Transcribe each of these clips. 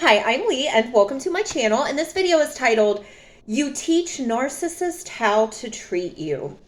Hi, I'm Lee, and welcome to my channel. And this video is titled, You Teach Narcissists How to Treat You.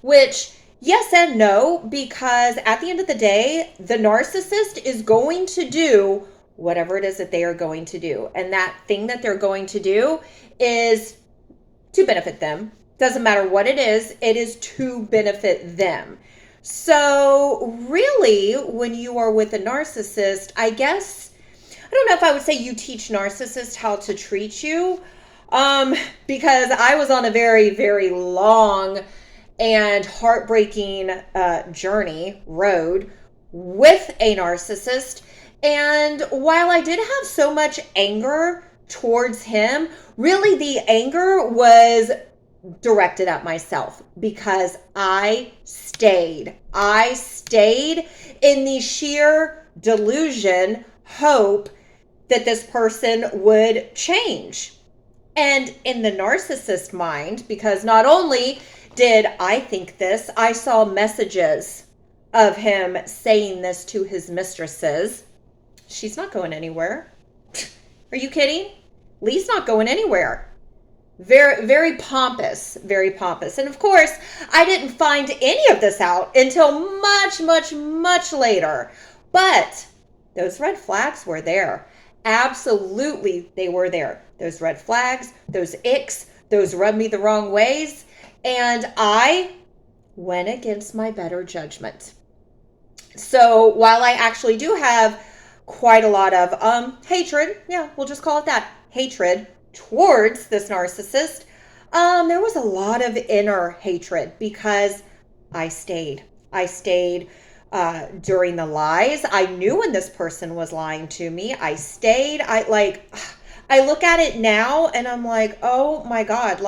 Which, yes and no, because at the end of the day, the narcissist is going to do whatever it is that they are going to do. And that thing that they're going to do is to benefit them. Doesn't matter what it is to benefit them. So really, when you are with a narcissist, I don't know if I would say you teach narcissists how to treat you, because I was on a very, very long and heartbreaking road with a narcissist. And while I did have so much anger towards him, really the anger was directed at myself because I stayed in the sheer delusion, hope that this person would change. And in the narcissist mind, because not only did I think this, I saw messages of him saying this to his mistresses. She's not going anywhere. Are you kidding? Lee's not going anywhere. Very, very pompous, very pompous. And of course, I didn't find any of this out until much, much, much later. But those red flags were there. Absolutely, they were there. Those red flags, those icks, those rub me the wrong ways. And I went against my better judgment. So while I actually do have quite a lot of hatred, yeah, we'll just call it that, hatred towards this narcissist, there was a lot of inner hatred because I stayed during the lies. I knew when this person was lying to me. I stayed. I look at it now and I'm like, oh my God,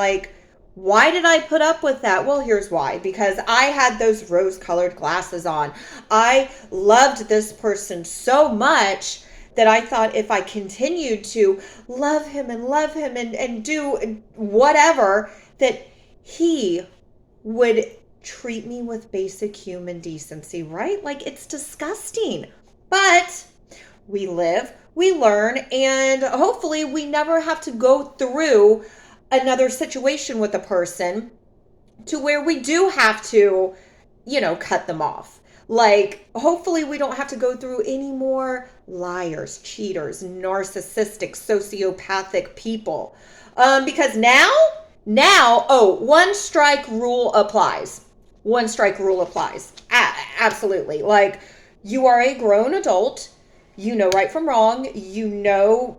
why did I put up with that? Well, here's why. Because I had those rose-colored glasses on. I loved this person so much that I thought if I continued to love him and do whatever, that he would treat me with basic human decency, right? It's disgusting. But we live, we learn, and hopefully we never have to go through another situation with a person to where we do have to, cut them off. Hopefully we don't have to go through any more liars, cheaters, narcissistic, sociopathic people. Because one strike rule applies. One strike rule applies. Absolutely. You are a grown adult. You know right from wrong. Do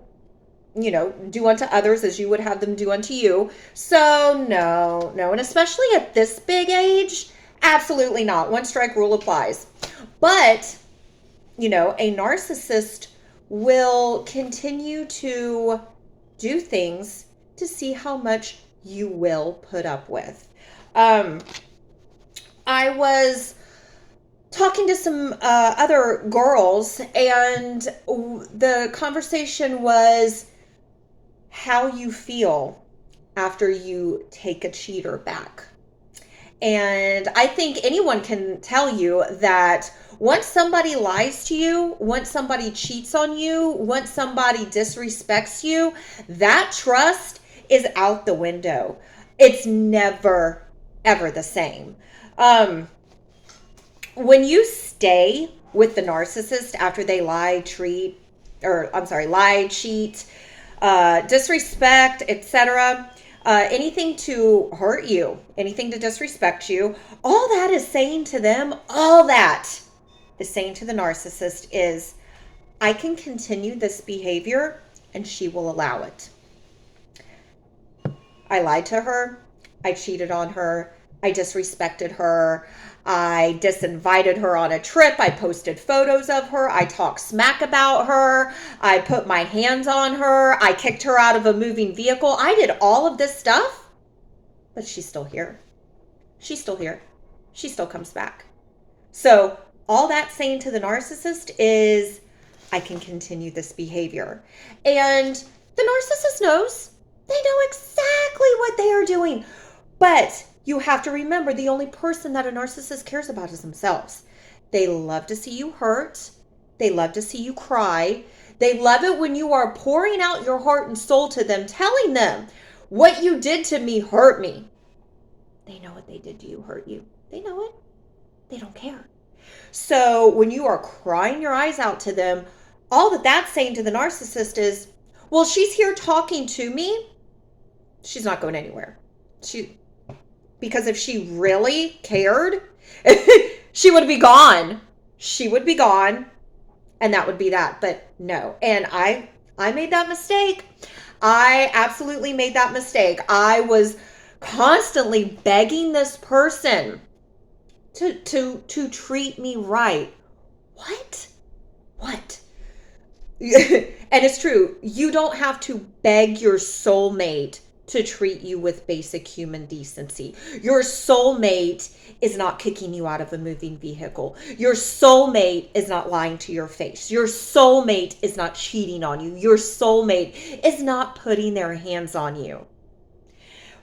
unto others as you would have them do unto you. So no. And especially at this big age, absolutely not. One strike rule applies. But, a narcissist will continue to do things to see how much you will put up with. I was talking to some other girls, and the conversation was how you feel after you take a cheater back. And I think anyone can tell you that once somebody lies to you, once somebody cheats on you, once somebody disrespects you, that trust is out the window. It's never, ever the same. When you stay with the narcissist after they lie, cheat, disrespect, etc., anything to hurt you, anything to disrespect you, all that is saying to them, all that is saying to the narcissist is, I can continue this behavior and she will allow it. I lied to her. I cheated on her. I disrespected her. I disinvited her on a trip. I posted photos of her. I talked smack about her. I put my hands on her. I kicked her out of a moving vehicle. I did all of this stuff, but she's still here. She's still here. She still comes back. So all that's saying to the narcissist is, I can continue this behavior. And the narcissist knows. They know exactly what they are doing. But you have to remember, the only person that a narcissist cares about is themselves. They love to see you hurt. They love to see you cry. They love it when you are pouring out your heart and soul to them, telling them, what you did to me hurt me. They know what they did to you hurt you. They know it. They don't care. So when you are crying your eyes out to them, all that that's saying to the narcissist is, well, she's here talking to me. She's not going anywhere. Because if she really cared, she would be gone. She would be gone. And that would be that. But no. And I made that mistake. I absolutely made that mistake. I was constantly begging this person to treat me right. What? And it's true. You don't have to beg your soulmate to treat you with basic human decency. Your soulmate is not kicking you out of a moving vehicle. Your soulmate is not lying to your face. Your soulmate is not cheating on you. Your soulmate is not putting their hands on you.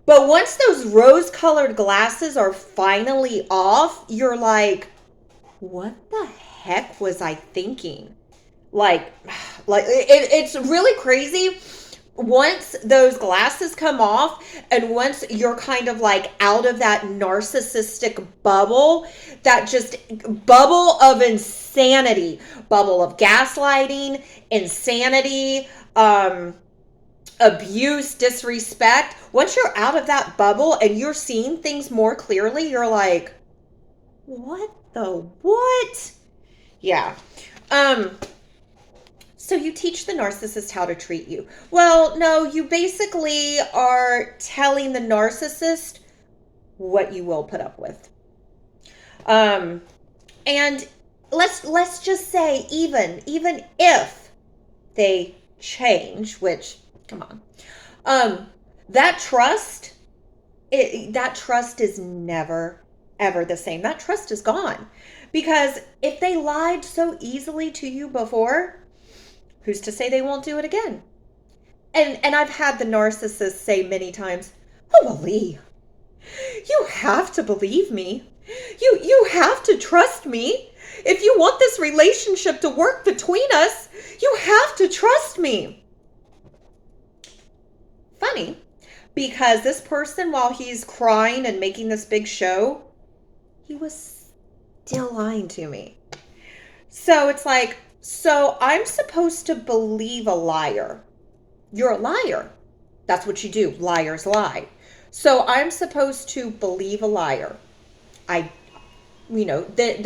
But once those rose-colored glasses are finally off, you're like, what the heck was I thinking? Like it's really crazy. Once those glasses come off and once you're kind of like out of that narcissistic bubble, that just bubble of insanity, bubble of gaslighting, insanity, abuse, disrespect. Once you're out of that bubble and you're seeing things more clearly, you're like, what the what? Yeah. So you teach the narcissist how to treat you. Well, no, you basically are telling the narcissist what you will put up with. And let's just say even if they change, which, come on, that trust is never ever the same. That trust is gone, because if they lied so easily to you before, who's to say they won't do it again? And I've had the narcissist say many times, oh, well, Lee, you have to believe me. You have to trust me. If you want this relationship to work between us, you have to trust me. Funny, because this person, while he's crying and making this big show, he was still lying to me. So it's like, so I'm supposed to believe a liar. You're a liar. That's what you do. Liars lie. So I'm supposed to believe a liar. Then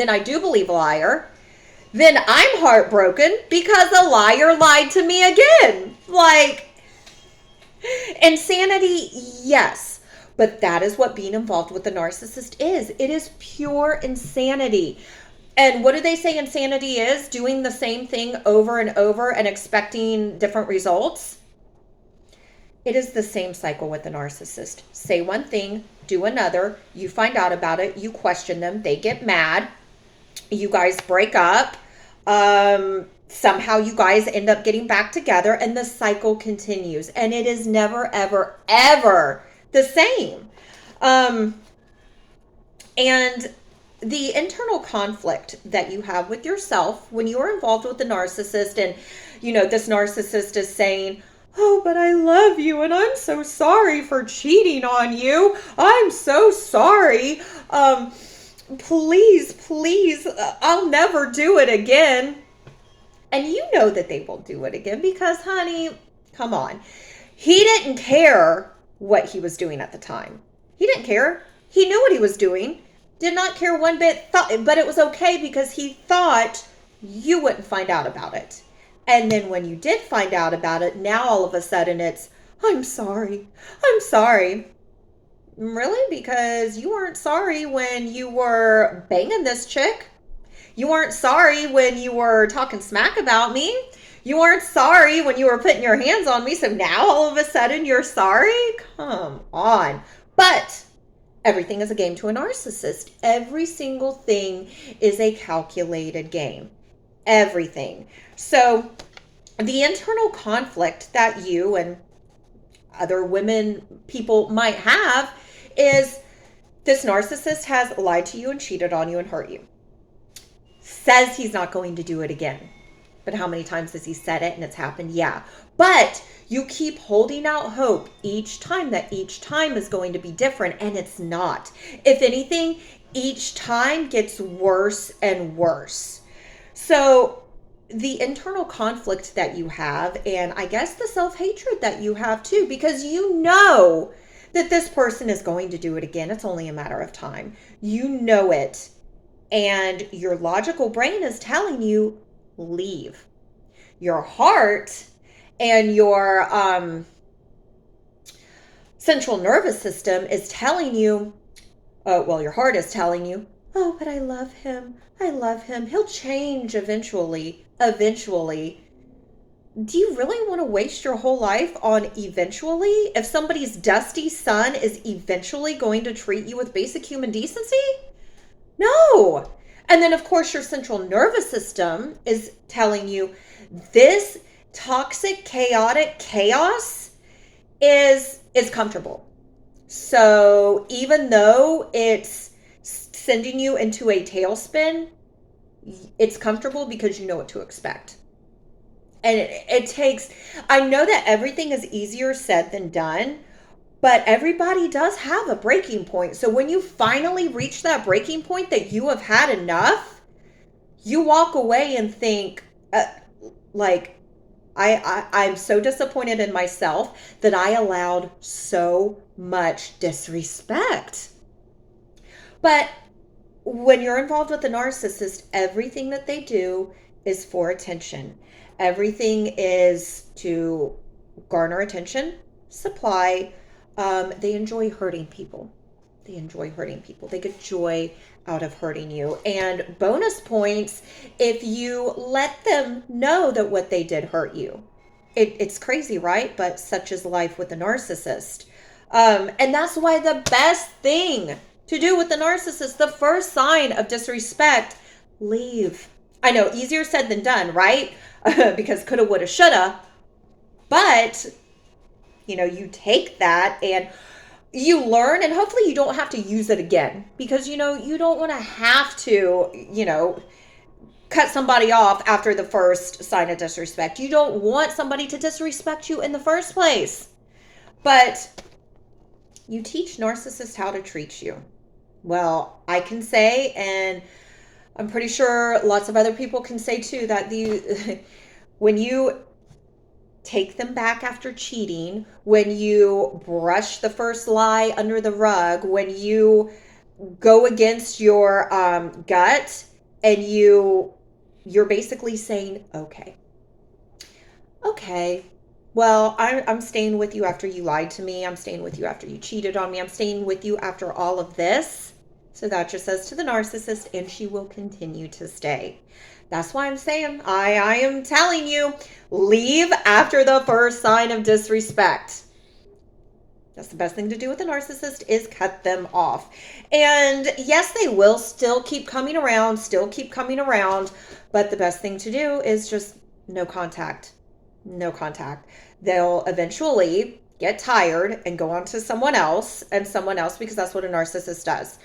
I do believe a liar. Then I'm heartbroken because a liar lied to me again. Like, insanity, yes. But that is what being involved with the narcissist is. It is pure insanity. And what do they say insanity is? Doing the same thing over and over and expecting different results. It is the same cycle with the narcissist. Say one thing, do another. You find out about it. You question them. They get mad. You guys break up. Somehow you guys end up getting back together and the cycle continues. And it is never, ever, ever the same. And the internal conflict that you have with yourself when you are involved with the narcissist, and this narcissist is saying, oh, but I love you and I'm so sorry for cheating on you. I'm so sorry. Please, I'll never do it again. And you know that they will do it again because, honey, come on. He didn't care what he was doing at the time. He didn't care. He knew what he was doing. Did not care one bit, but it was okay because he thought you wouldn't find out about it. And then when you did find out about it, now all of a sudden it's, I'm sorry. Really? Because you weren't sorry when you were banging this chick. You weren't sorry when you were talking smack about me. You weren't sorry when you were putting your hands on me. So now all of a sudden you're sorry? Come on. But everything is a game to a narcissist. Every single thing is a calculated game. Everything. So the internal conflict that you and other people might have is this narcissist has lied to you and cheated on you and hurt you. Says he's not going to do it again. But how many times has he said it and it's happened? Yeah. But you keep holding out hope each time that each time is going to be different, and it's not. If anything, each time gets worse and worse. So the internal conflict that you have, and I guess the self-hatred that you have too, because you know that this person is going to do it again. It's only a matter of time. You know it. And your logical brain is telling you, leave. Your heart and your central nervous system is telling you, well, your heart is telling you, oh, but I love him. I love him. He'll change eventually. Eventually. Do you really want to waste your whole life on eventually? If somebody's dusty son is eventually going to treat you with basic human decency? No. And then, of course, your central nervous system is telling you this toxic, chaotic chaos is comfortable. So even though it's sending you into a tailspin, it's comfortable because you know what to expect. And it takes, I know that everything is easier said than done, but everybody does have a breaking point. So when you finally reach that breaking point that you have had enough, you walk away and think, I'm so disappointed in myself that I allowed so much disrespect. But when you're involved with a narcissist, everything that they do is for attention. Everything is to garner attention, supply. They enjoy hurting people. They enjoy hurting people. They get joy out of hurting you. And bonus points if you let them know that what they did hurt you. It's crazy, right? But such is life with a narcissist. And that's why the best thing to do with the narcissist, the first sign of disrespect, leave. I know, easier said than done, right? Because coulda, woulda, shoulda. But, you take that and you learn, and hopefully you don't have to use it again, because, you don't want to have to, cut somebody off after the first sign of disrespect. You don't want somebody to disrespect you in the first place. But you teach narcissists how to treat you. Well, I can say, and I'm pretty sure lots of other people can say too, that when you take them back after cheating, when you brush the first lie under the rug, when you go against your gut, and you're basically saying, okay, well, I'm staying with you after you lied to me. I'm staying with you after you cheated on me. I'm staying with you after all of this. So that just says to the narcissist, and she will continue to stay. That's why I'm saying, I am telling you, leave after the first sign of disrespect. That's the best thing to do with a narcissist, is cut them off. And yes, they will still keep coming around, but the best thing to do is just no contact. No contact. They'll eventually get tired and go on to someone else, because that's what a narcissist does,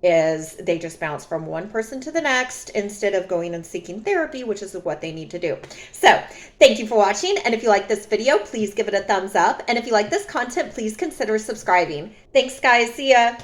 is they just bounce from one person to the next instead of going and seeking therapy, which is what they need to do. So thank you for watching. And if you like this video, please give it a thumbs up. And if you like this content, please consider subscribing. Thanks, guys. See ya.